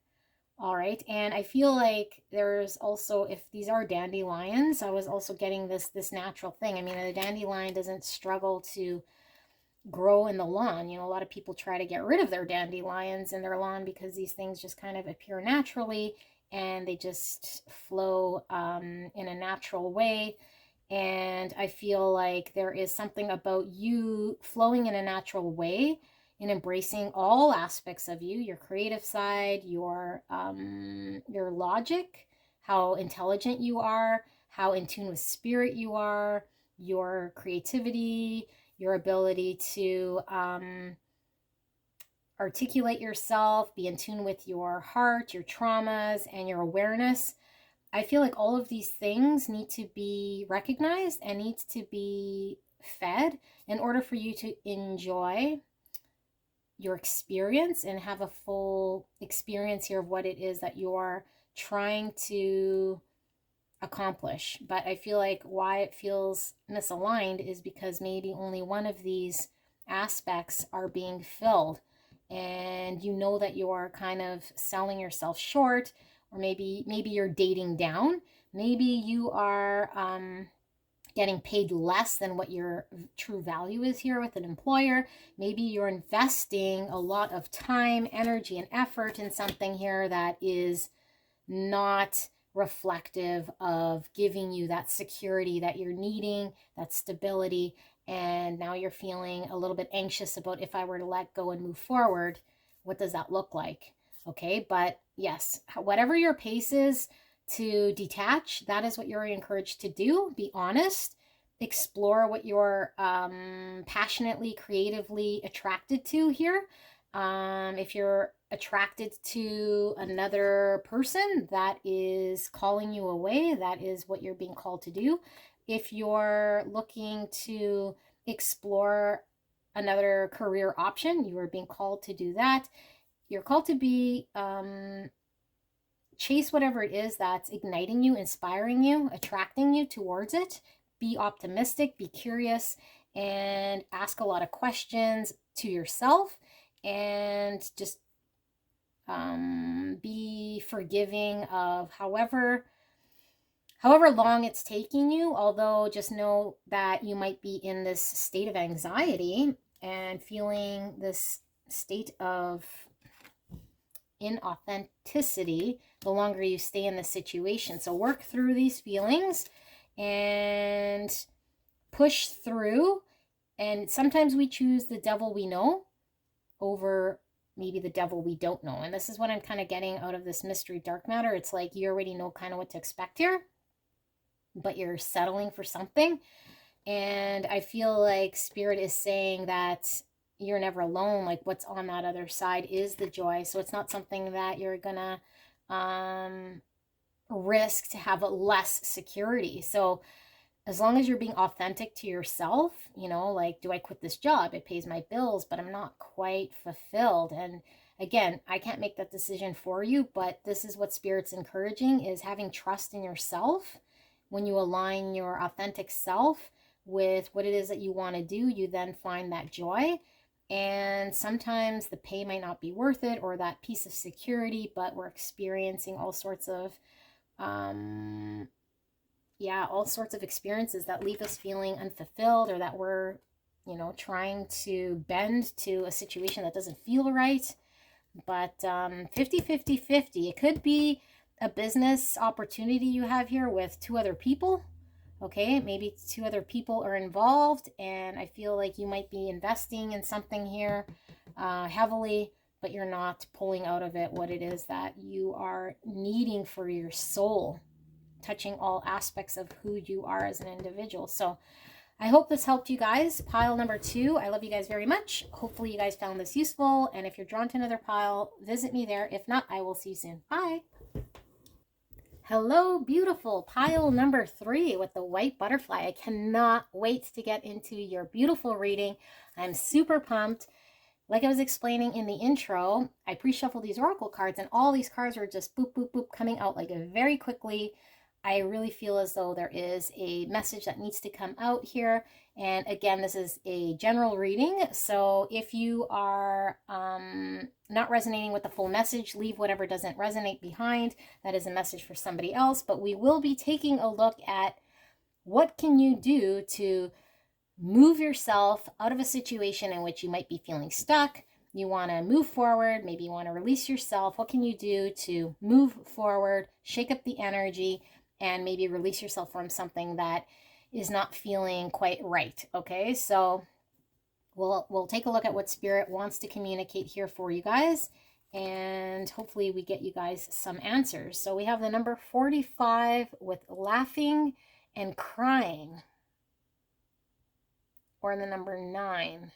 All right. And I feel like there's also, if these are dandelions, I was also getting this natural thing. I mean, the dandelion doesn't struggle to grow in the lawn. You know, a lot of people try to get rid of their dandelions in their lawn because these things just kind of appear naturally and they just flow in a natural way. And I feel like there is something about you flowing in a natural way and embracing all aspects of you, your creative side, your logic, how intelligent you are, how in tune with spirit you are, your creativity, your ability to articulate yourself, be in tune with your heart, your traumas, and your awareness. I feel like all of these things need to be recognized and needs to be fed in order for you to enjoy your experience and have a full experience here of what it is that you're trying to accomplish. But I feel like why it feels misaligned is because maybe only one of these aspects are being filled, and you know that you're kind of selling yourself short, or maybe you're dating down, maybe you are getting paid less than what your true value is here with an employer. Maybe you're investing a lot of time, energy, and effort in something here that is not reflective of giving you that security that you're needing, that stability. And now you're feeling a little bit anxious about, if I were to let go and move forward, what does that look like? Okay, but yes, whatever your pace is to detach, that is what you're encouraged to do. Be honest, explore what you're passionately, creatively attracted to here. If you're attracted to another person that is calling you away, that is what you're being called to do. If you're looking to explore another career option, you are being called to do that. You're called to be chase whatever it is that's igniting you, inspiring you, attracting you towards it. Be optimistic, be curious, and ask a lot of questions to yourself, and just be forgiving of however long it's taking you. Although just know that you might be in this state of anxiety and feeling this state of inauthenticity the longer you stay in the situation. So work through these feelings and push through. And sometimes we choose the devil we know over maybe the devil we don't know. And this is what I'm kind of getting out of this mystery dark matter. It's like you already know kind of what to expect here, but you're settling for something. And I feel like Spirit is saying that you're never alone. Like what's on that other side is the joy. So it's not something that you're gonna risk to have a less security. So as long as you're being authentic to yourself, you know, like, do I quit this job? It pays my bills, but I'm not quite fulfilled. And again, I can't make that decision for you, but this is what Spirit's encouraging, is having trust in yourself. When you align your authentic self with what it is that you want to do, you then find that joy. And sometimes the pay might not be worth it, or that piece of security, but we're experiencing all sorts of all sorts of experiences that leave us feeling unfulfilled, or that we're, you know, trying to bend to a situation that doesn't feel right. But 50-50-50, it could be a business opportunity you have here with two other people. Okay, maybe two other people are involved, and I feel like you might be investing in something here heavily, but you're not pulling out of it what it is that you are needing for your soul, touching all aspects of who you are as an individual. So I hope this helped you guys. Pile number 2. I love you guys very much. Hopefully you guys found this useful. And if you're drawn to another pile, visit me there. If not, I will see you soon. Bye. Hello, beautiful. Pile number 3 with the white butterfly. I cannot wait to get into your beautiful reading. I'm super pumped. Like I was explaining in the intro, I pre-shuffled these oracle cards and all these cards were just boop, boop, boop coming out like very quickly. I really feel as though there is a message that needs to come out here. And again, this is a general reading. So if you are not resonating with the full message, leave whatever doesn't resonate behind. That is a message for somebody else. But we will be taking a look at what can you do to move yourself out of a situation in which you might be feeling stuck. You want to move forward. Maybe you want to release yourself. What can you do to move forward, shake up the energy, and maybe release yourself from something that is not feeling quite right? Okay, so we'll take a look at what Spirit wants to communicate here for you guys, and hopefully we get you guys some answers. So we have the number 45 with laughing and crying, or the number 9,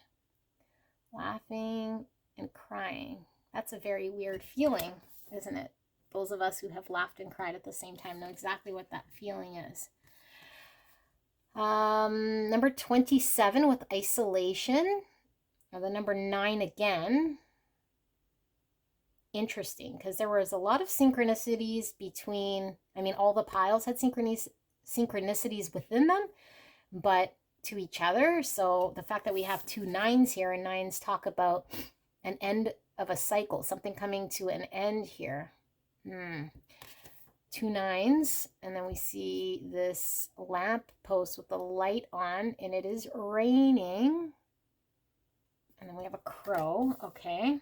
laughing and crying. That's a very weird feeling, isn't it? Those of us who have laughed and cried at the same time know exactly what that feeling is. Number 27 with isolation, or the number 9 again. Interesting, because there was a lot of synchronicities between, all the piles had synchronicities within them, but to each other. So the fact that we have 2 9s here, and 9s talk about an end of a cycle, something coming to an end here. 2 9s, and then we see this lamp post with the light on, and it is raining. And then we have a crow. Okay.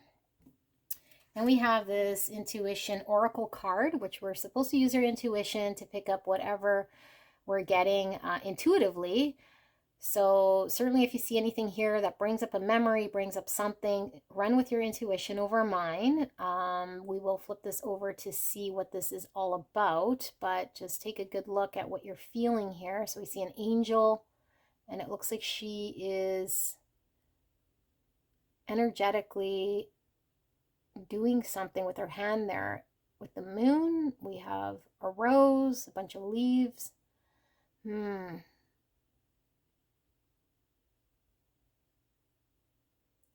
And we have this intuition oracle card, which we're supposed to use our intuition to pick up whatever we're getting intuitively. So certainly if you see anything here that brings up a memory, brings up something, run with your intuition over mine. We will flip this over to see what this is all about, but just take a good look at what you're feeling here. So we see an angel, and it looks like she is energetically doing something with her hand there. With the moon, we have a rose, a bunch of leaves.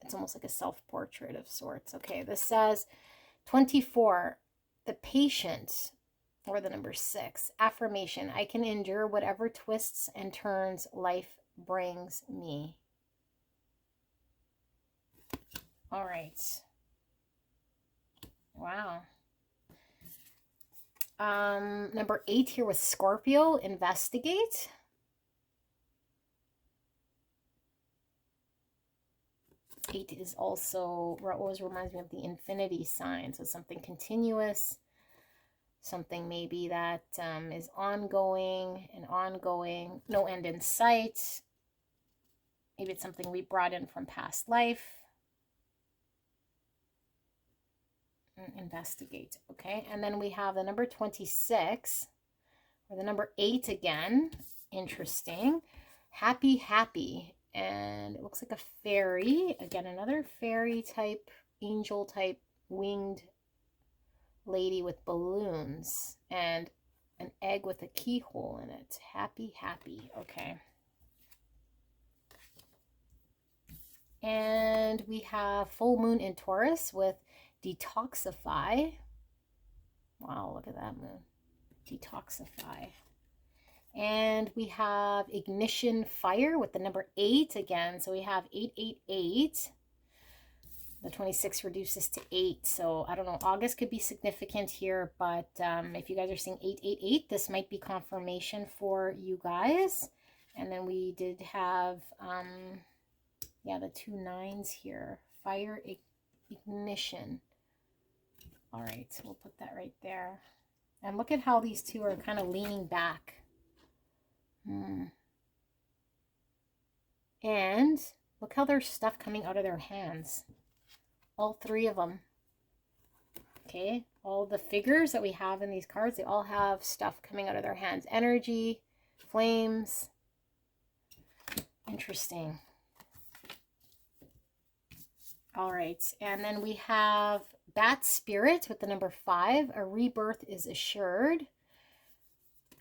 It's almost like a self-portrait of sorts. Okay, this says 24, the patient, or the number 6, affirmation. I can endure whatever twists and turns life brings me. All right. Wow. Number 8 here with Scorpio, investigate. 8 is also, always reminds me of the infinity sign. So something continuous, something maybe that is ongoing and ongoing, no end in sight. Maybe it's something we brought in from past life. Investigate. Okay, and then we have the number 26, or the number 8 again. Interesting. Happy, happy. And it looks like a fairy. Again, another fairy type, angel type, winged lady with balloons, and an egg with a keyhole in it. Happy, happy. Okay. And we have full moon in Taurus with detoxify. Wow, look at that moon. Detoxify. And we have ignition fire with the number 8 again. So we have 888. The 26 reduces to 8. So I don't know, August could be significant here, but if you guys are seeing 888, this might be confirmation for you guys. And then we did have, the 2 9s here. Fire, ignition. All right, so we'll put that right there. And look at how these two are kind of leaning back. And look how there's stuff coming out of their hands. All 3 of them. Okay, all the figures that we have in these cards, they all have stuff coming out of their hands. Energy, flames. Interesting. All right, and then we have Bat Spirit with the number 5. A rebirth is assured.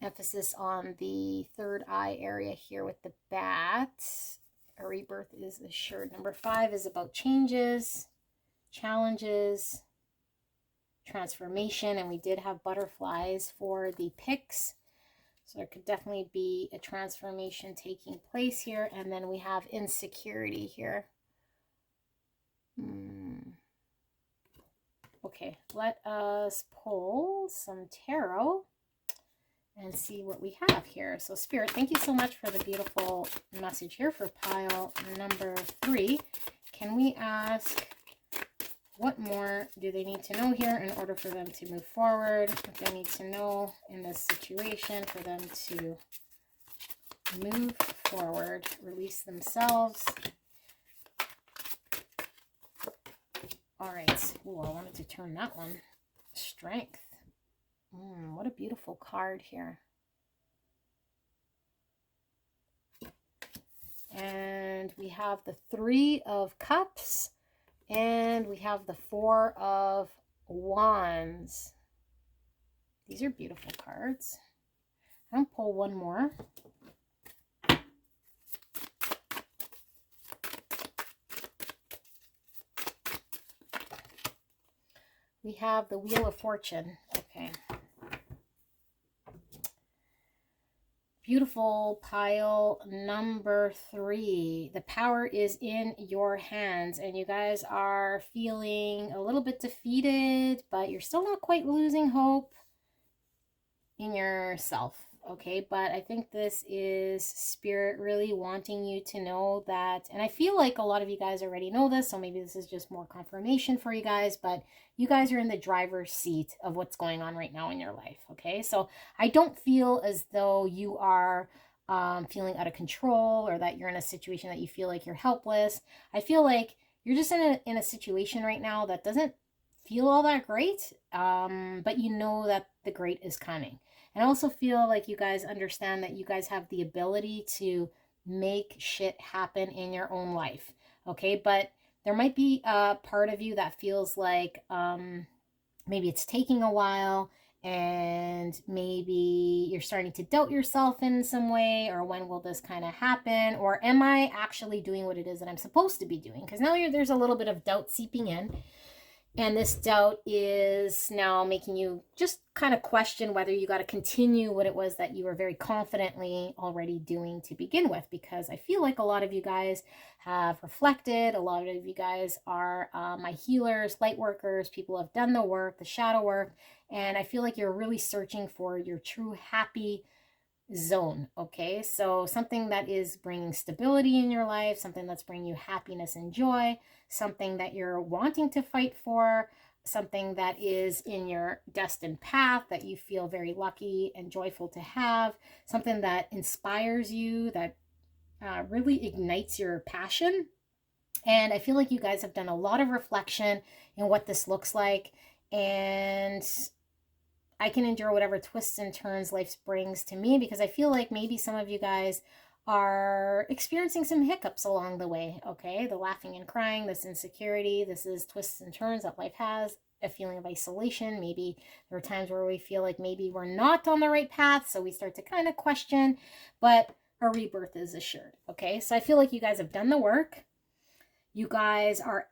Emphasis on the third eye area here with the bat. A rebirth is assured. Number 5 is about changes, challenges, transformation, and we did have butterflies for the picks. So there could definitely be a transformation taking place here. And then we have insecurity here. Okay, let us pull some tarot and see what we have here. So Spirit, thank you so much for the beautiful message here for pile number 3. Can we ask, what more do they need to know here in order for them to move forward? What they need to know in this situation for them to move forward, release themselves. All right. Ooh, I wanted to turn that one. Strength. What a beautiful card here. And we have the 3 of Cups. And we have the 4 of Wands. These are beautiful cards. I'll pull one more. We have the Wheel of Fortune. Okay. Beautiful pile number 3. The power is in your hands, and you guys are feeling a little bit defeated, but you're still not quite losing hope in yourself. Okay, but I think this is Spirit really wanting you to know that, and I feel like a lot of you guys already know this, so maybe this is just more confirmation for you guys, but you guys are in the driver's seat of what's going on right now in your life. Okay, so I don't feel as though you are feeling out of control, or that you're in a situation that you feel like you're helpless. I feel like you're just in a situation right now that doesn't feel all that great, but you know that the great is coming. And I also feel like you guys understand that you guys have the ability to make shit happen in your own life. Okay, but there might be a part of you that feels like maybe it's taking a while, and maybe you're starting to doubt yourself in some way, or when will this kind of happen, or am I actually doing what it is that I'm supposed to be doing? Because now there's a little bit of doubt seeping in. And this doubt is now making you just kind of question whether you got to continue what it was that you were very confidently already doing to begin with. Because I feel like a lot of you guys have reflected. A lot of you guys are my healers, light workers, people who have done the work, the shadow work. And I feel like you're really searching for your true happy zone. Okay, so something that is bringing stability in your life, something that's bringing you happiness and joy, something that you're wanting to fight for, something that is in your destined path that you feel very lucky and joyful to have, something that inspires you, that really ignites your passion. And I feel like you guys have done a lot of reflection in what this looks like, and I can endure whatever twists and turns life brings to me, because I feel like maybe some of you guys are experiencing some hiccups along the way. Okay, the laughing and crying, this insecurity, this is twists and turns that life has, a feeling of isolation. Maybe there are times where we feel like maybe we're not on the right path, so we start to kind of question, but a rebirth is assured. Okay, so I feel like you guys have done the work. You guys are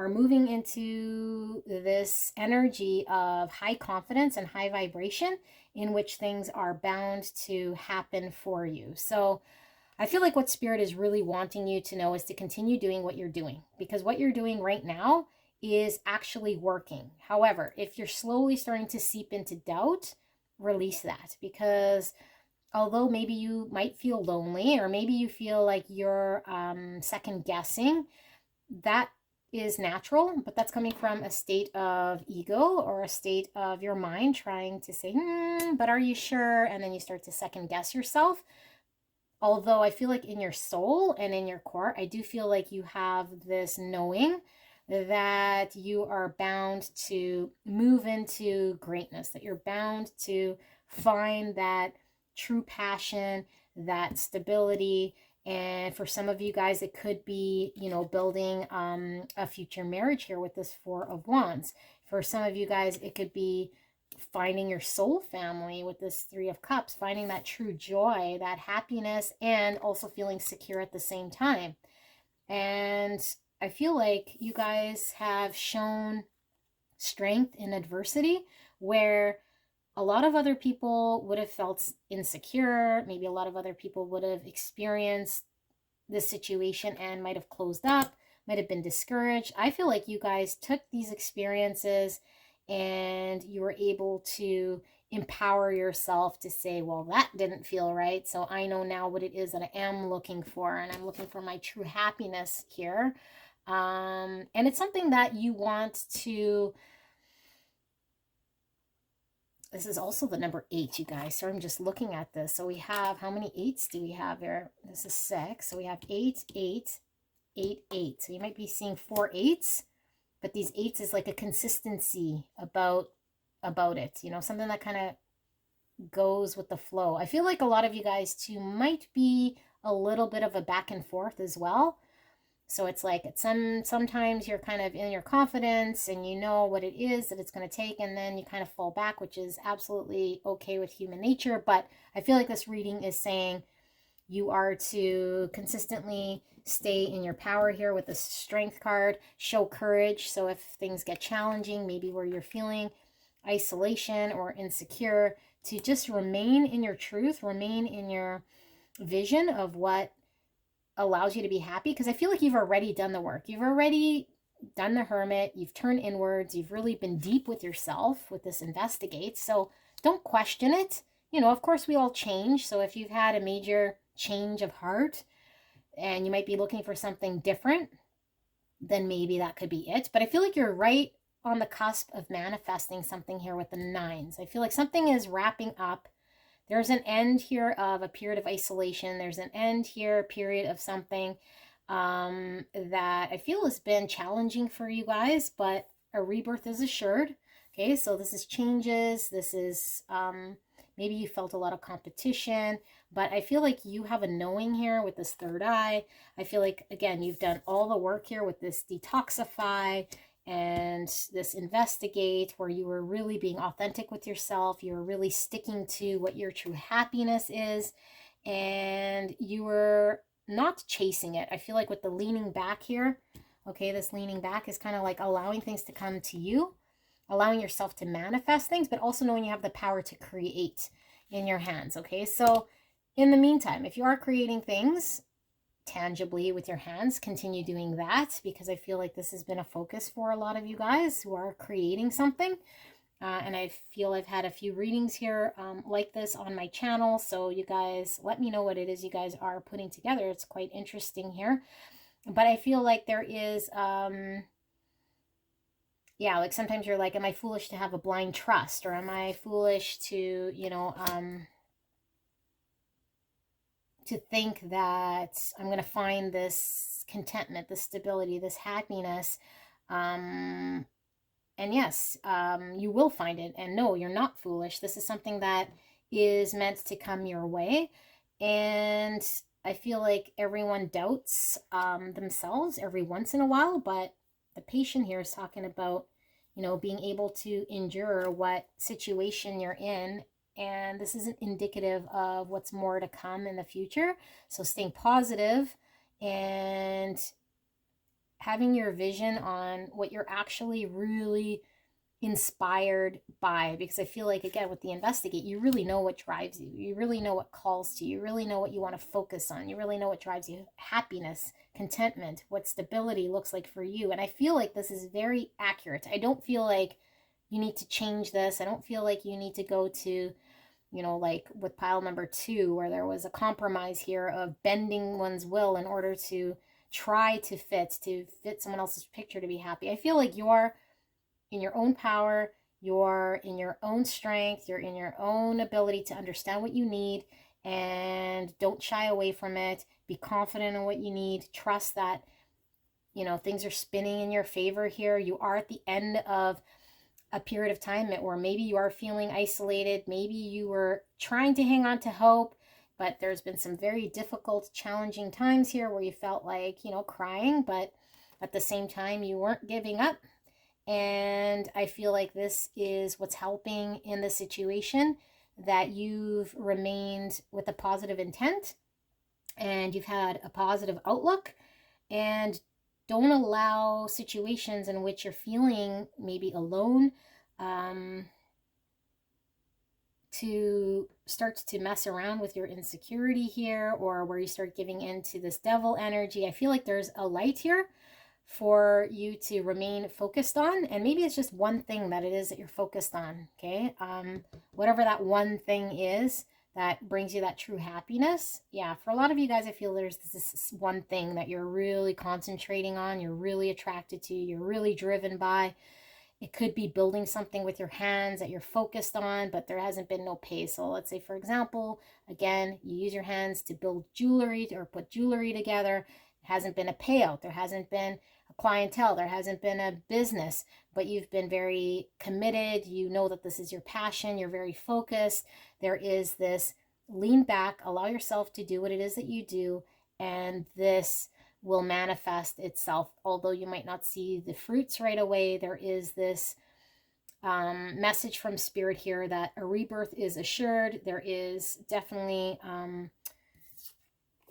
moving into this energy of high confidence and high vibration, in which things are bound to happen for you. So I feel like what Spirit is really wanting you to know is to continue doing what you're doing, because what you're doing right now is actually working. However, if you're slowly starting to seep into doubt, release that, because although maybe you might feel lonely, or maybe you feel like you're second guessing, that is natural, but that's coming from a state of ego, or a state of your mind trying to say, but are you sure? And then you start to second guess yourself. Although I feel like in your soul and in your core, I do feel like you have this knowing that you are bound to move into greatness, that you're bound to find that true passion, that stability. And for some of you guys, it could be, building a future marriage here with this 4 of Wands. For some of you guys, it could be finding your soul family with this Three of Cups, finding that true joy, that happiness, and also feeling secure at the same time. And I feel like you guys have shown strength in adversity, where a lot of other people would have felt insecure. Maybe a lot of other people would have experienced this situation and might have closed up, might have been discouraged. I feel like you guys took these experiences and you were able to empower yourself to say, well, that didn't feel right. So I know now what it is that I am looking for, and I'm looking for my true happiness here. And it's something that you want to. This is also the number 8, you guys. So I'm just looking at this. So we have, how many 8s do we have here? This is 6. So we have 8, 8, 8, 8. So you might be seeing 4 8s, but these 8s is like a consistency about it. You know, something that kind of goes with the flow. I feel like a lot of you guys too might be a little bit of a back and forth as well. So it's like sometimes you're kind of in your confidence and you know what it is that it's going to take, and then you kind of fall back, which is absolutely okay with human nature. But I feel like this reading is saying you are to consistently stay in your power here with the strength card, show courage. So if things get challenging, maybe where you're feeling isolation or insecure, to just remain in your truth, remain in your vision of what allows you to be happy, because I feel like you've already done the work. You've already done the hermit. You've turned inwards. You've really been deep with yourself with this investigate. So don't question it. You know, of course we all change. So if you've had a major change of heart and you might be looking for something different, then maybe that could be it. But I feel like you're right on the cusp of manifesting something here with the 9s. I feel like something is wrapping up. There's an end here of a period of isolation. There's an end here, a period of something that I feel has been challenging for you guys, but a rebirth is assured. Okay, so this is changes. This is maybe you felt a lot of competition, but I feel like you have a knowing here with this third eye. I feel like, again, you've done all the work here with this detoxify and this investigate, where you were really being authentic with yourself. You were really sticking to what your true happiness is, and you were not chasing it. I feel like with the leaning back here, okay, this leaning back is kind of like allowing things to come to you, allowing yourself to manifest things, but also knowing you have the power to create in your hands. Okay, so in the meantime, if you are creating things tangibly with your hands, continue doing that, because I feel like this has been a focus for a lot of you guys who are creating something. And I feel I've had a few readings here like this on my channel. So you guys, let me know what it is you guys are putting together. It's quite interesting here. But I feel like there is, yeah, like sometimes you're like, am I foolish to have a blind trust? Or am I foolish to, you know, to think that I'm going to find this contentment, this stability, this happiness. And yes, you will find it. And no, you're not foolish. This is something that is meant to come your way. And I feel like everyone doubts themselves every once in a while, but the patient here is talking about, you know, being able to endure what situation you're in, and this isn't indicative of what's more to come in the future. So staying positive and having your vision on what you're actually really inspired by, because I feel like, again, with the investigate, you really know what drives you. You really know what calls to you. You really know what you want to focus on. You really know what drives you. Happiness, contentment, what stability looks like for you. And I feel like this is very accurate. I don't feel like you need to change this. I don't feel like you need to go to, you know, like with pile number 2, where there was a compromise here of bending one's will in order to try to fit someone else's picture to be happy. I feel like you're in your own power, you're in your own strength, you're in your own ability to understand what you need, and don't shy away from it. Be confident in what you need. Trust that, you know, things are spinning in your favor here. You are at the end of a period of time where maybe you are feeling isolated. Maybe you were trying to hang on to hope, but there's been some very difficult, challenging times here where you felt like, you know, crying, but at the same time, you weren't giving up. And I feel like this is what's helping in the situation, that you've remained with a positive intent and you've had a positive outlook, and don't allow situations in which you're feeling maybe alone to start to mess around with your insecurity here, or where you start giving into this devil energy. I feel like there's a light here for you to remain focused on, and maybe it's just one thing that it is that you're focused on. Okay, whatever that one thing is that brings you that true happiness. Yeah, for a lot of you guys, I feel there's this one thing that you're really concentrating on, you're really attracted to, you're really driven by. It could be building something with your hands that you're focused on, but there hasn't been no pay. So let's say, for example, again, you use your hands to build jewelry or put jewelry together. It hasn't been a payout. There hasn't been a clientele. There hasn't been a business, but you've been very committed. You know that this is your passion. You're very focused. There is this lean back, allow yourself to do what it is that you do, and this will manifest itself. Although you might not see the fruits right away, there is this message from spirit here that a rebirth is assured. There is definitely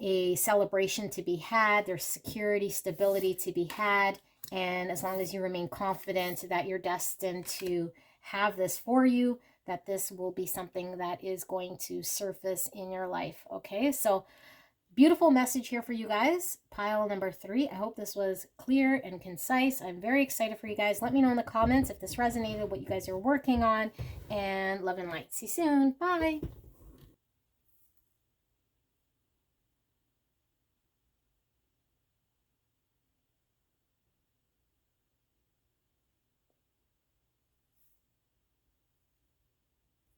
a celebration to be had. There's security, stability to be had. And as long as you remain confident that you're destined to have this for you, that this will be something that is going to surface in your life. Okay, so beautiful message here for you guys. Pile number 3. I hope this was clear and concise. I'm very excited for you guys. Let me know in the comments if this resonated, what you guys are working on, and love and light. See you soon. Bye.